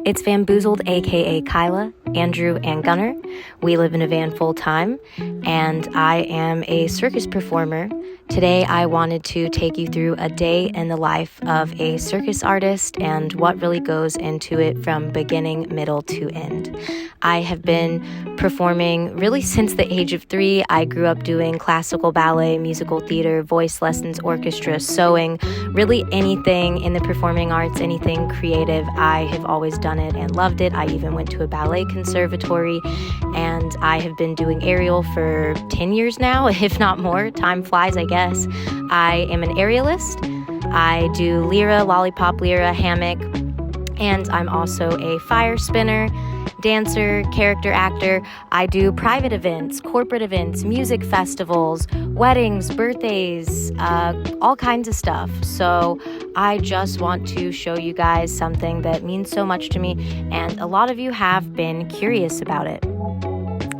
It's Vanboozled, aka Kyla, Andrew, and Gunner. We live in a van full time, and I am a circus performer. Today, I wanted to take you through a day in the life of a circus artist and what really goes into it from beginning, middle to end. I have been performing really since the age of 3. I grew up doing classical ballet, musical theater, voice lessons, orchestra, sewing, really anything in the performing arts, anything creative. I have always done it and loved it. I even went to a ballet conservatory, and I have been doing aerial for 10 years now, if not more. Time flies, I guess. I am an aerialist. I do lyra, lollipop lyra, hammock, and I'm also a fire spinner, dancer, character actor. I do private events, corporate events, music festivals, weddings, birthdays, all kinds of stuff. So I just want to show you guys something that means so much to me, and a lot of you have been curious about it.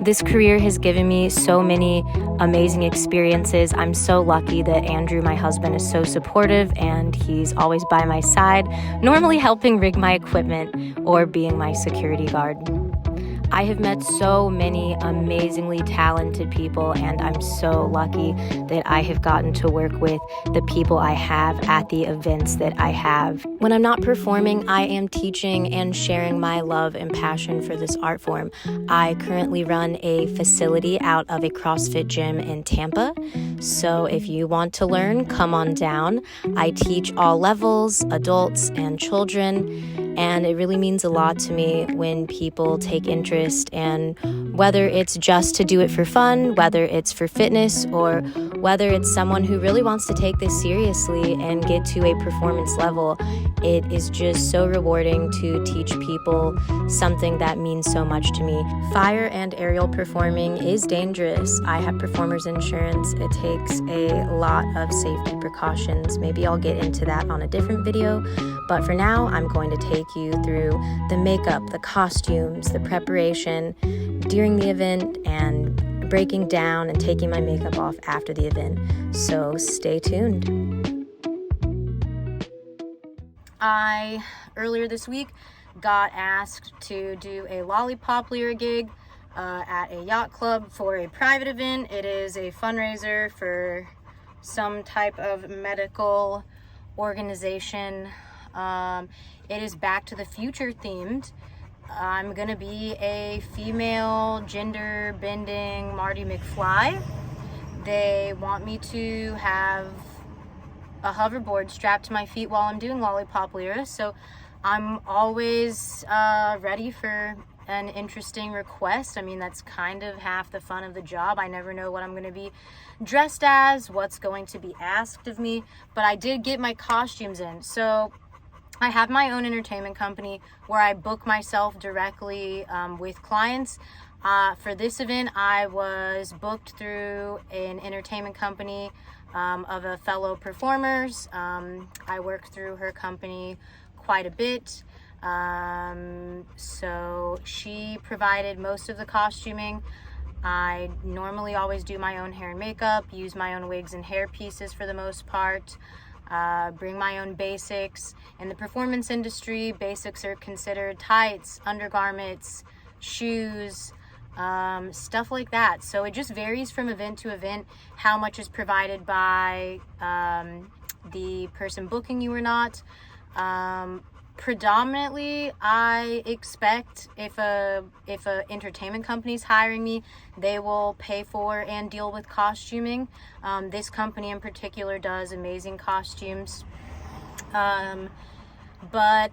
This career has given me so many amazing experiences. I'm so lucky that Andrew, my husband, is so supportive, and he's always by my side, normally helping rig my equipment or being my security guard. I have met so many amazingly talented people, and I'm so lucky that I have gotten to work with the people I have at the events that I have. When I'm not performing, I am teaching and sharing my love and passion for this art form. I currently run a facility out of a CrossFit gym in Tampa. So if you want to learn, come on down. I teach all levels, adults and children, and it really means a lot to me when people take interest, and whether it's just to do it for fun, whether it's for fitness, or whether it's someone who really wants to take this seriously and get to a performance level, it is just so rewarding to teach people something that means so much to me. Fire and aerial performing is dangerous. I have performer's insurance. It takes a lot of safety precautions. Maybe I'll get into that on a different video, but for now, I'm going to take you through the makeup, the costumes, the preparation during the event, and breaking down and taking my makeup off after the event. So stay tuned. I, earlier this week, got asked to do a lollipop lyra gig at a yacht club for a private event. It is a fundraiser for some type of medical organization. It is Back to the Future themed. I'm gonna be a female gender bending Marty McFly. They want me to have a hoverboard strapped to my feet while I'm doing lollipop lyra, so I'm always ready for an interesting request. I mean, that's kind of half the fun of the job. I never know what I'm going to be dressed as, what's going to be asked of me, but I did get my costumes in. So I have my own entertainment company where I book myself directly with clients. For this event, I was booked through an entertainment company of a fellow performers. I work through her company quite a bit. So she provided most of the costuming. I normally always do my own hair and makeup, use my own wigs and hair pieces for the most part. Bring my own basics. In the performance industry, basics are considered tights, undergarments, shoes, stuff like that. So it just varies from event to event how much is provided by the person booking you or not. Predominantly, I expect if a entertainment company's hiring me, they will pay for and deal with costuming. This company in particular does amazing costumes, but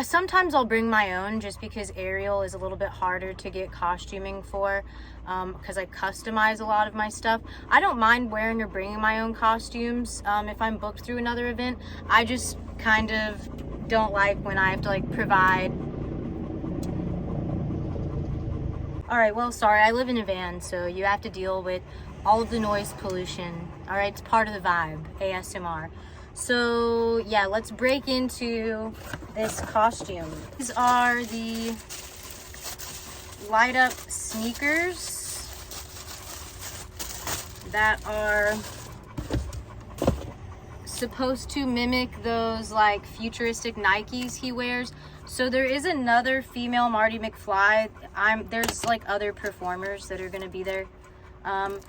sometimes I'll bring my own, just because aerial is a little bit harder to get costuming for, because I customize a lot of my stuff. I don't mind wearing or bringing my own costumes if I'm booked through another event. I just kind of don't like when I have to provide. All right, well, sorry, I live in a van, so you have to deal with all of the noise pollution. All right, it's part of the vibe, ASMR. So yeah, let's break into this costume. These are the light up sneakers that are supposed to mimic those like futuristic Nikes he wears. So there is another female Marty McFly. There's like other performers that are gonna be there. I'm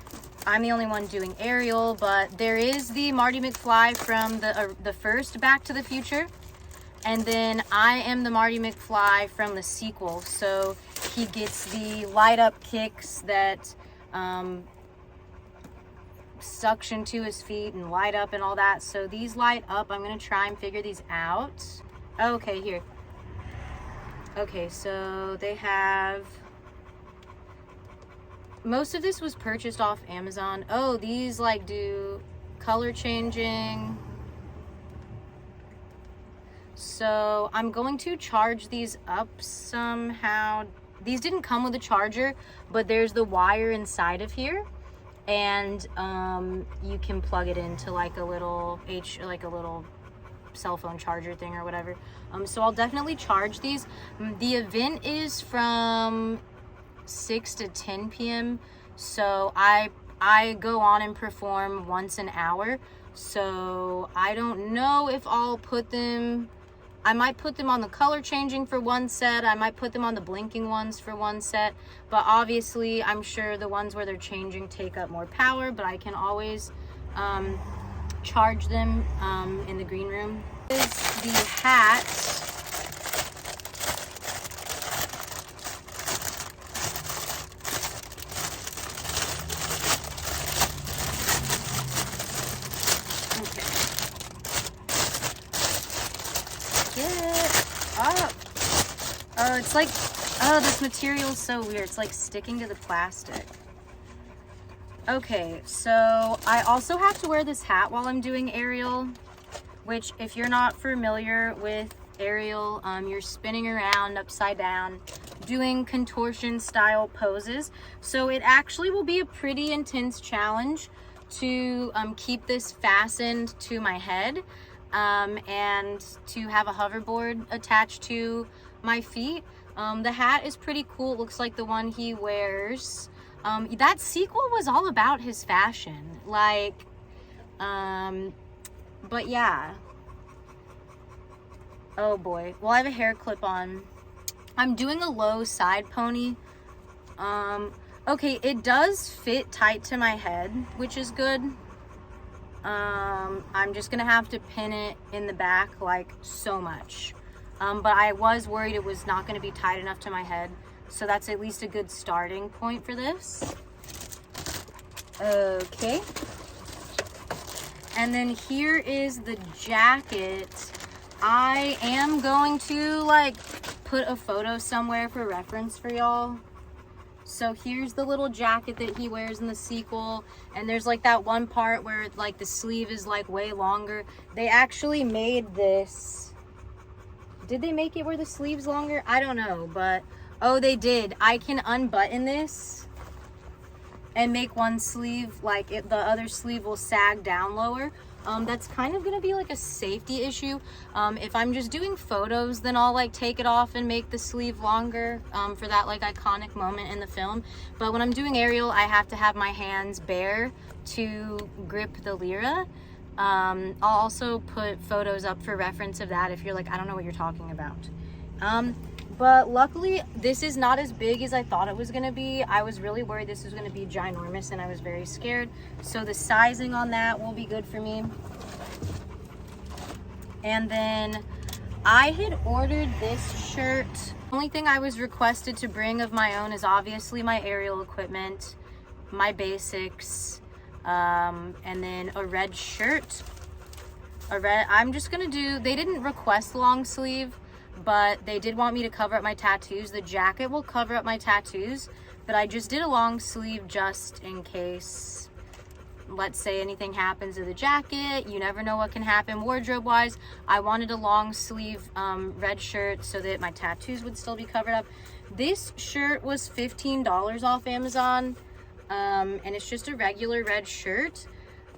the only one doing Ariel, but there is the Marty McFly from the first Back to the Future. And then I am the Marty McFly from the sequel. So he gets the light up kicks that suction to his feet and light up and all that. So these light up. I'm gonna try and figure these out. Okay, here. Okay, so they have, most of this was purchased off Amazon. Oh, these like do color changing. So I'm going to charge these up somehow. These didn't come with a charger, but there's the wire inside of here, and you can plug it into like a little cell phone charger thing or whatever. So I'll definitely charge these. The event is from 6 to 10 p.m. So I go on and perform once an hour. So I don't know if I'll put them, I might put them on the color changing for one set. I might put them on the blinking ones for one set. But obviously I'm sure the ones where they're changing take up more power, but I can always charge them in the green room. This is the hat. Okay. Get it up. Oh, it's like, oh, this material is so weird. It's like sticking to the plastic. Okay, so I also have to wear this hat while I'm doing Ariel, which if you're not familiar with Ariel, you're spinning around upside down doing contortion style poses. So it actually will be a pretty intense challenge to keep this fastened to my head and to have a hoverboard attached to my feet. The hat is pretty cool. It looks like the one he wears. That sequel was all about his fashion, like, but yeah. Oh boy. Well, I have a hair clip on. I'm doing a low side pony. Okay, it does fit tight to my head, which is good. I'm just gonna have to pin it in the back like so much. But I was worried it was not gonna be tight enough to my head. So that's at least a good starting point for this. Okay. And then here is the jacket. I am going to like put a photo somewhere for reference for y'all. So here's the little jacket that he wears in the sequel. And there's like that one part where like the sleeve is like way longer. They actually made this. Did they make it where the sleeve's longer? I don't know, but oh, they did. I can unbutton this and make one sleeve, like the other sleeve will sag down lower. That's kind of gonna be like a safety issue. If I'm just doing photos, then I'll like take it off and make the sleeve longer for that like iconic moment in the film. But when I'm doing Ariel, I have to have my hands bare to grip the lyra. I'll also put photos up for reference of that if you're like, I don't know what you're talking about. But luckily, this is not as big as I thought it was gonna be. I was really worried this was gonna be ginormous and I was very scared. So the sizing on that will be good for me. And then I had ordered this shirt. The only thing I was requested to bring of my own is obviously my Ariel equipment, my basics, and then a red shirt. I'm just gonna do, they didn't request long sleeve, but they did want me to cover up my tattoos. The jacket will cover up my tattoos, but I just did a long sleeve just in case, let's say anything happens to the jacket. You never know what can happen wardrobe wise. I wanted a long sleeve red shirt so that my tattoos would still be covered up. This shirt was $15 off Amazon, and it's just a regular red shirt.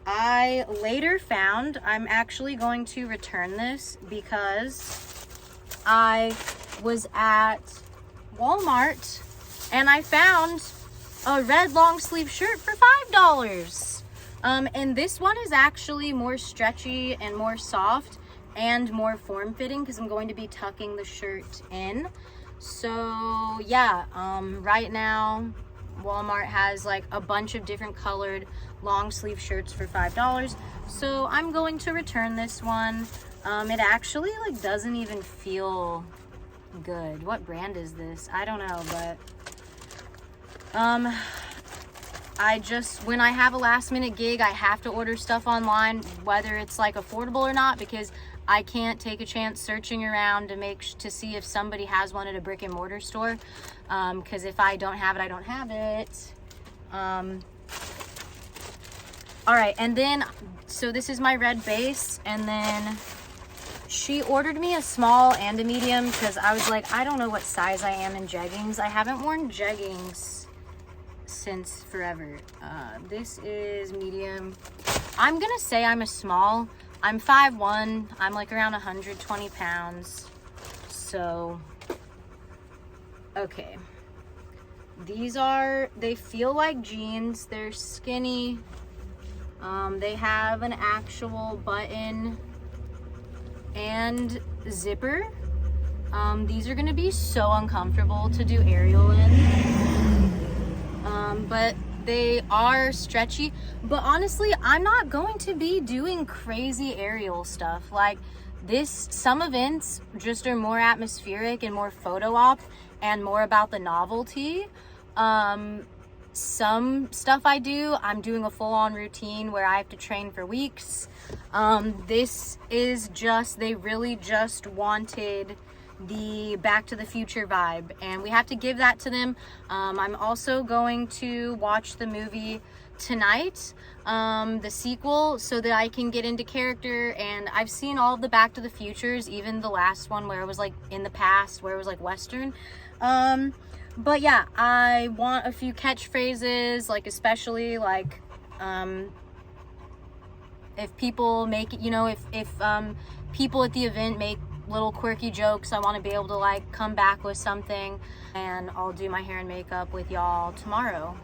I later found I'm actually going to return this because I was at Walmart and I found a red long sleeve shirt for $5. And this one is actually more stretchy and more soft and more form-fitting because I'm going to be tucking the shirt in. So yeah, right now Walmart has like a bunch of different colored long sleeve shirts for $5. So I'm going to return this one. It actually like doesn't even feel good. What brand is this? I don't know, but when I have a last minute gig, I have to order stuff online, whether it's like affordable or not, because I can't take a chance searching around to see if somebody has one at a brick and mortar store. Because if I don't have it, I don't have it. All right, and then, so this is my red base, and then she ordered me a small and a medium because I was like, I don't know what size I am in jeggings. I haven't worn jeggings since forever. This is medium. I'm gonna say I'm a small. I'm 5'1". I'm like around 120 pounds. So, okay. They feel like jeans. They're skinny. They have an actual button and zipper. These are gonna be so uncomfortable to do aerial in. But they are stretchy. But honestly, I'm not going to be doing crazy aerial stuff. Like some events just are more atmospheric and more photo op and more about the novelty. Some stuff I'm doing a full-on routine where I have to train for weeks. This is they really just wanted the Back to the Future vibe, and we have to give that to them. I'm also going to watch the movie tonight, the sequel, so that I can get into character. And I've seen all of the Back to the Futures, even the last one where it was like in the past, where it was like Western. But yeah, I want a few catchphrases, like especially like if people make it, if people at the event make little quirky jokes, I want to be able to like come back with something. And I'll do my hair and makeup with y'all tomorrow.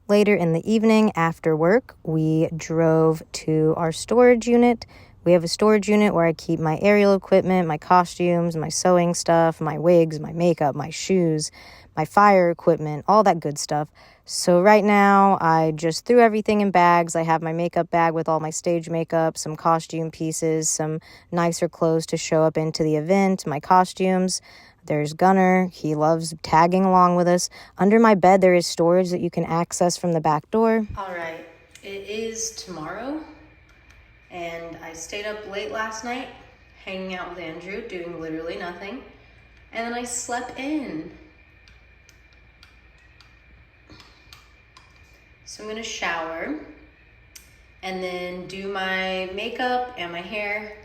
Later in the evening after work, we drove to our storage unit. We have a storage unit where I keep my aerial equipment, my costumes, my sewing stuff, my wigs, my makeup, my shoes, my fire equipment, all that good stuff. So right now, I just threw everything in bags. I have my makeup bag with all my stage makeup, some costume pieces, some nicer clothes to show up into the event, my costumes. There's Gunner. He loves tagging along with us. Under my bed, there is storage that you can access from the back door. All right, it is tomorrow. And I stayed up late last night, hanging out with Andrew, doing literally nothing. And then I slept in. So I'm gonna shower and then do my makeup and my hair.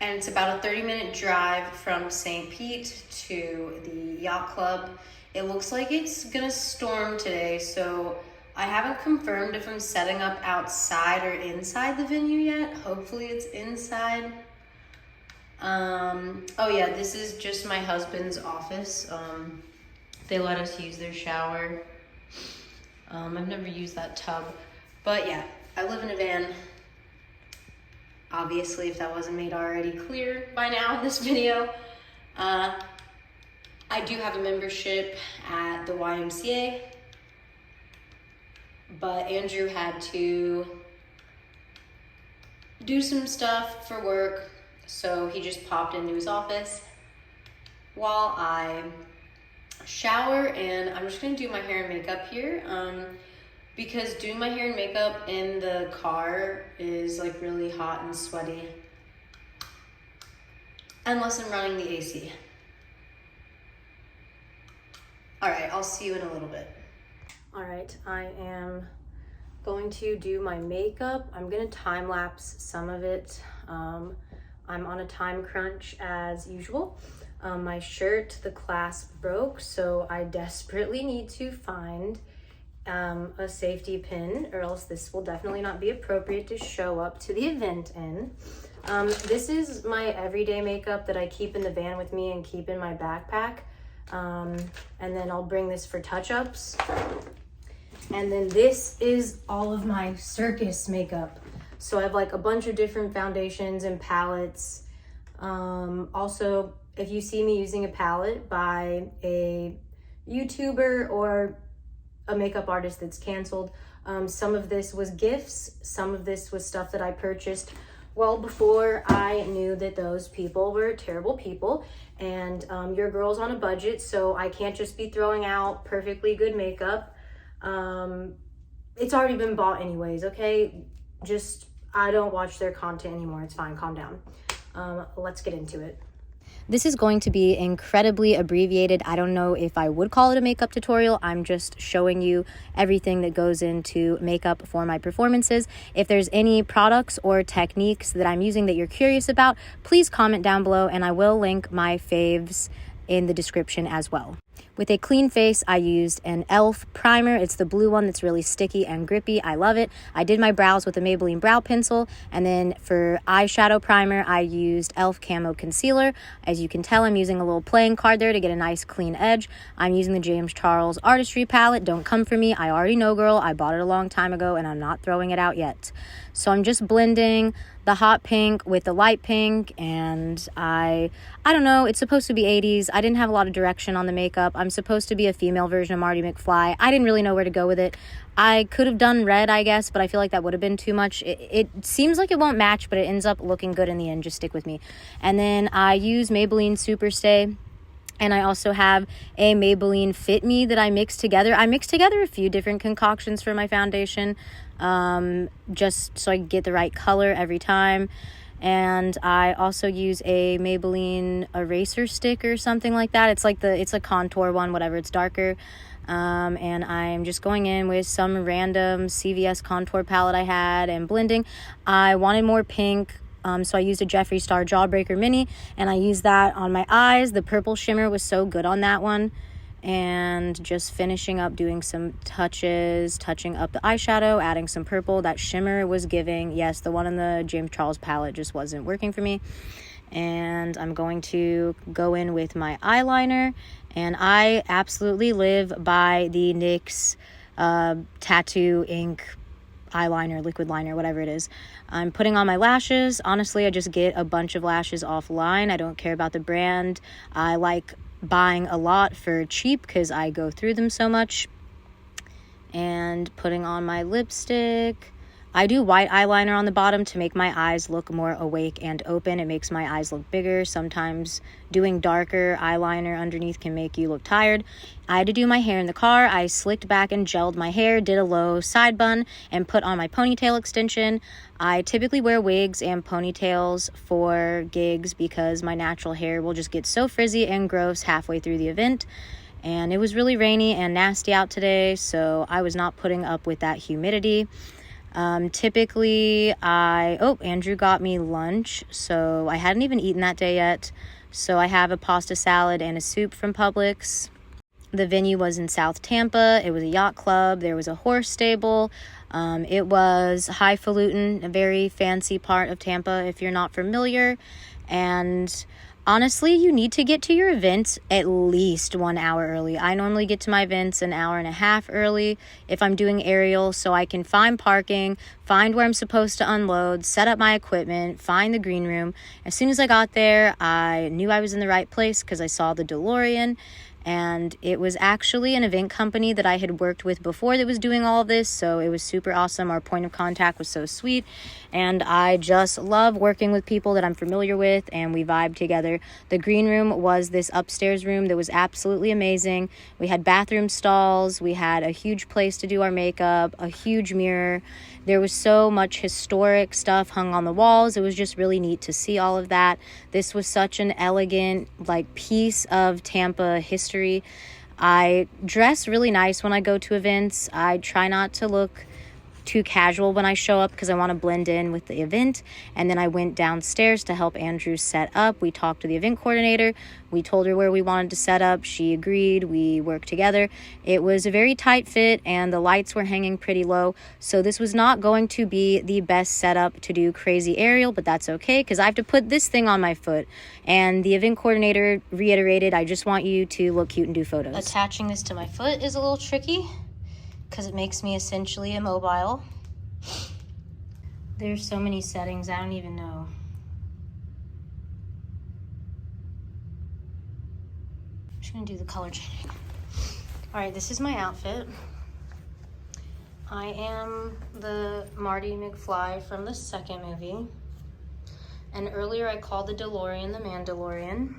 And it's about a 30-minute drive from St. Pete to the yacht club. It looks like it's gonna storm today, so I haven't confirmed if I'm setting up outside or inside the venue yet. Hopefully it's inside. Oh yeah, this is just my husband's office. They let us use their shower. I've never used that tub, but yeah, I live in a van. Obviously, if that wasn't made already clear by now in this video. I do have a membership at the YMCA. But Andrew had to do some stuff for work, so he just popped into his office while I shower. And I'm just gonna do my hair and makeup here, because doing my hair and makeup in the car is like really hot and sweaty, unless I'm running the AC. All right, I'll see you in a little bit. All right, I am going to do my makeup. I'm gonna time lapse some of it. I'm on a time crunch as usual. My shirt, the clasp broke, so I desperately need to find a safety pin, or else this will definitely not be appropriate to show up to the event in. This is my everyday makeup that I keep in the van with me and keep in my backpack. And then I'll bring this for touch-ups. And then this is all of my circus makeup. So I have like a bunch of different foundations and palettes. Also, if you see me using a palette by a YouTuber or a makeup artist that's canceled, some of this was gifts, some of this was stuff that I purchased well before I knew that those people were terrible people. And your girl's on a budget, so I can't just be throwing out perfectly good makeup. It's already been bought anyways, okay? Just, I don't watch their content anymore. It's fine, calm down. Let's get into it. This is going to be incredibly abbreviated. I don't know if I would call it a makeup tutorial. I'm just showing you everything that goes into makeup for my performances. If there's any products or techniques that I'm using that you're curious about, please comment down below and I will link my faves in the description as well. With a clean face, I used an e.l.f. primer. It's the blue one that's really sticky and grippy. I love it. I did my brows with a Maybelline brow pencil. And then for eyeshadow primer, I used e.l.f. Camo Concealer. As you can tell, I'm using a little playing card there to get a nice clean edge. I'm using the James Charles Artistry palette. Don't come for me. I already know, girl. I bought it a long time ago and I'm not throwing it out yet. So I'm just blending the hot pink with the light pink, and I don't know, it's supposed to be 80s. I didn't have a lot of direction on the makeup. I'm supposed to be a female version of Marty McFly. I didn't really know where to go with it. I could have done red, I guess, but I feel like that would have been too much. It seems like it won't match, but it ends up looking good in the end. Just stick with me. And then I use Maybelline Superstay. And I also have a Maybelline Fit Me that I mix together. I mix together a few different concoctions for my foundation, just so I get the right color every time. And I also use a Maybelline eraser stick or something like that. It's a contour one, whatever, it's darker. And I'm just going in with some random CVS contour palette I had and blending. I wanted more pink. So I used a Jeffree Star Jawbreaker Mini, and I used that on my eyes. The purple shimmer was so good on that one. And just finishing up doing some touches, touching up the eyeshadow, adding some purple. That shimmer was giving. Yes, the one in the James Charles palette just wasn't working for me. And I'm going to go in with my eyeliner. And I absolutely live by the NYX Tattoo Ink eyeliner, liquid liner, whatever it is. I'm putting on my lashes. Honestly, I just get a bunch of lashes offline. I don't care about the brand. I like buying a lot for cheap because I go through them so much. And putting on my lipstick. I do white eyeliner on the bottom to make my eyes look more awake and open. It makes my eyes look bigger. Sometimes doing darker eyeliner underneath can make you look tired. I had to do my hair in the car. I slicked back and gelled my hair, did a low side bun, and put on my ponytail extension. I typically wear wigs and ponytails for gigs because my natural hair will just get so frizzy and gross halfway through the event. And it was really rainy and nasty out today, so I was not putting up with that humidity. Typically Andrew got me lunch, so I hadn't even eaten that day yet. So I have a pasta salad and a soup from Publix. The venue was in South Tampa. It was a yacht club. There was a horse stable. It was highfalutin, a very fancy part of Tampa if you're not familiar. And honestly, you need to get to your events at least 1 hour early. I normally get to my events an hour and a half early if I'm doing aerial, so I can find parking, find where I'm supposed to unload, set up my equipment, find the green room. As soon as I got there, I knew I was in the right place because I saw the DeLorean. And it was actually an event company that I had worked with before that was doing all of this, so it was super awesome. Our point of contact was so sweet, and I just love working with people that I'm familiar with, and we vibed together. The green room was this upstairs room that was absolutely amazing. We had bathroom stalls, we had a huge place to do our makeup, a huge mirror. There was so much historic stuff hung on the walls. It was just really neat to see all of that. This was such an elegant, piece of Tampa history. I dress really nice when I go to events. I try not to look too casual when I show up because I want to blend in with the event. And then I went downstairs to help Andrew set up. We talked to the event coordinator. We told her where we wanted to set up. She agreed. We worked together. It was a very tight fit and the lights were hanging pretty low. So this was not going to be the best setup to do crazy aerial, but that's okay because I have to put this thing on my foot. And the event coordinator reiterated, I just want you to look cute and do photos. Attaching this to my foot is a little tricky because it makes me essentially immobile. There's so many settings, I don't even know. I'm just gonna do the color changing. All right, this is my outfit. I am the Marty McFly from the second movie. And earlier I called the DeLorean the Mandalorian,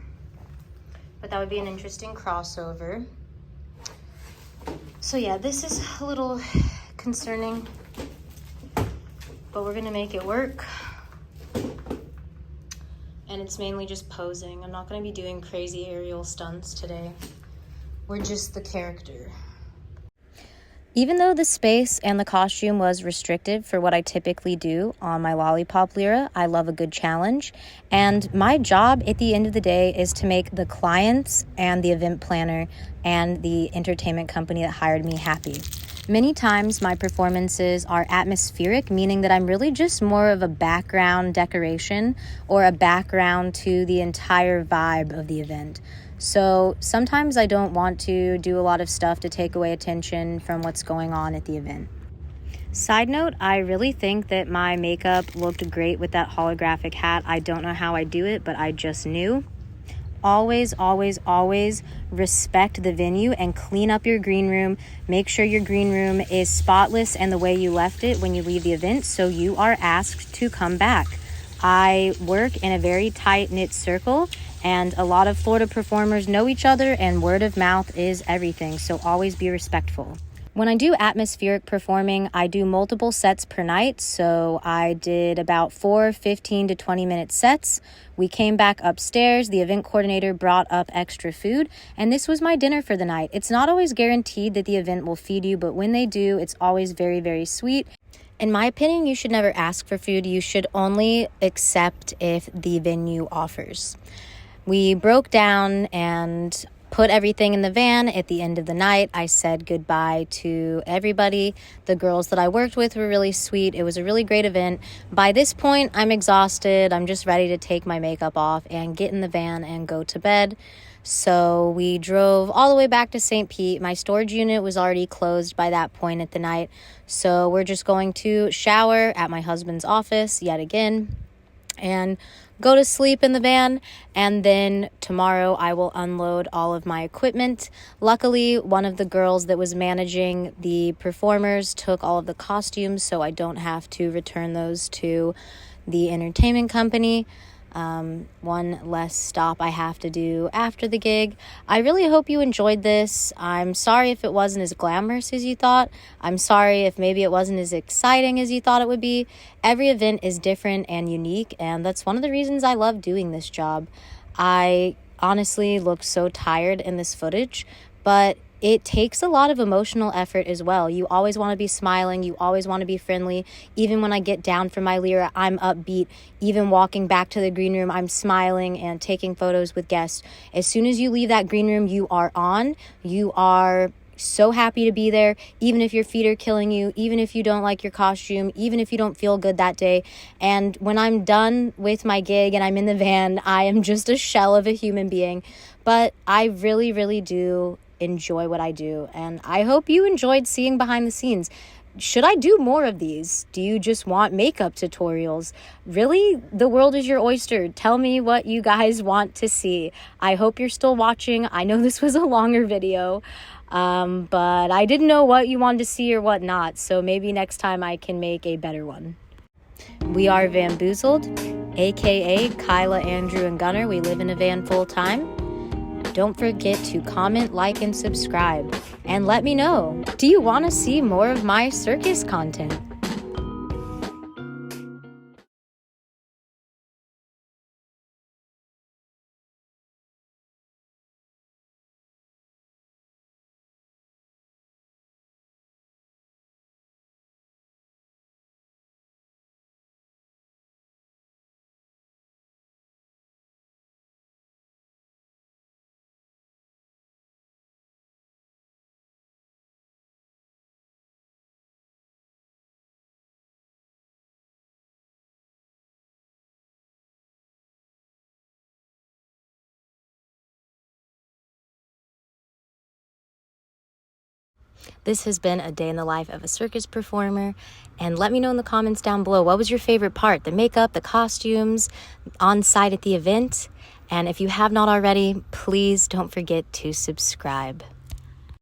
but that would be an interesting crossover. So yeah, this is a little concerning, but we're gonna make it work. And it's mainly just posing. I'm not gonna be doing crazy aerial stunts today. We're just the character. Even though the space and the costume was restricted for what I typically do on my Lollipop Lyra, I love a good challenge. And my job at the end of the day is to make the clients and the event planner and the entertainment company that hired me happy. Many times my performances are atmospheric, meaning that I'm really just more of a background decoration or a background to the entire vibe of the event. So sometimes I don't want to do a lot of stuff to take away attention from what's going on at the event. Side note, I really think that my makeup looked great with that holographic hat. I don't know how I do it, but I just knew. Always, always, always respect the venue and clean up your green room. Make sure your green room is spotless and the way you left it when you leave the event, so you are asked to come back. I work in a very tight-knit circle, and a lot of Florida performers know each other, and word of mouth is everything, so always be respectful. When I do atmospheric performing, I do multiple sets per night, so I did about 4 15 to 20-minute sets. We came back upstairs, the event coordinator brought up extra food, and this was my dinner for the night. It's not always guaranteed that the event will feed you, but when they do, it's always very, very sweet. In my opinion, you should never ask for food. You should only accept if the venue offers. We broke down and put everything in the van. At the end of the night, I said goodbye to everybody. The girls that I worked with were really sweet. It was a really great event. By this point, I'm exhausted. I'm just ready to take my makeup off and get in the van and go to bed. So we drove all the way back to St. Pete. My storage unit was already closed by that point at the night. So we're just going to shower at my husband's office yet again and go to sleep in the van, and then tomorrow I will unload all of my equipment. Luckily, one of the girls that was managing the performers took all of the costumes, so I don't have to return those to the entertainment company. One less stop I have to do after the gig. I really hope you enjoyed this. I'm sorry if it wasn't as glamorous as you thought. I'm sorry if maybe it wasn't as exciting as you thought it would be. Every event is different and unique, and that's one of the reasons I love doing this job. I honestly look so tired in this footage, but it takes a lot of emotional effort as well. You always want to be smiling. You always want to be friendly. Even when I get down from my Lyra, I'm upbeat. Even walking back to the green room, I'm smiling and taking photos with guests. As soon as you leave that green room, you are on. You are so happy to be there, even if your feet are killing you, even if you don't like your costume, even if you don't feel good that day. And when I'm done with my gig and I'm in the van, I am just a shell of a human being. But I really, really do enjoy what I do, and I hope you enjoyed seeing behind the scenes. Should I do more of these? Do you just want makeup tutorials? Really? The world is your oyster. Tell me what you guys want to see. I hope you're still watching. I know this was a longer video, but I didn't know what you wanted to see or what not, so maybe next time I can make a better one. We are Vanboozled, aka Kyla, Andrew, and Gunner. We live in a van full time. Don't forget to comment, like, and subscribe. And let me know, do you want to see more of my circus content? This has been a day in the life of a circus performer, and let me know in the comments down below, what was your favorite part? The makeup, the costumes, on site at the event? And if you have not already, please don't forget to subscribe.